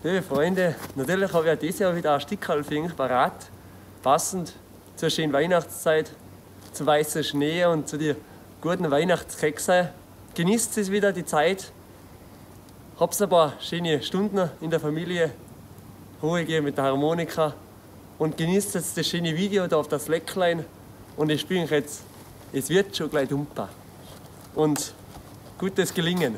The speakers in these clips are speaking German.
Liebe Freunde, natürlich habe ich dieses Jahr wieder ein Stickerl für euch parat. Passend zur schönen Weihnachtszeit, zu weißem Schnee und zu den guten Weihnachtskeksen. Genießt es wieder, die Zeit. Habt ein paar schöne Stunden in der Familie. Ruhe gehen mit der Harmonika. Und genießt jetzt das schöne Video da auf das Slackline. Und ich spiele euch jetzt, es wird schon gleich dumper. Und gutes Gelingen.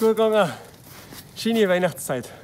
Gut gegangen. Schöne Weihnachtszeit.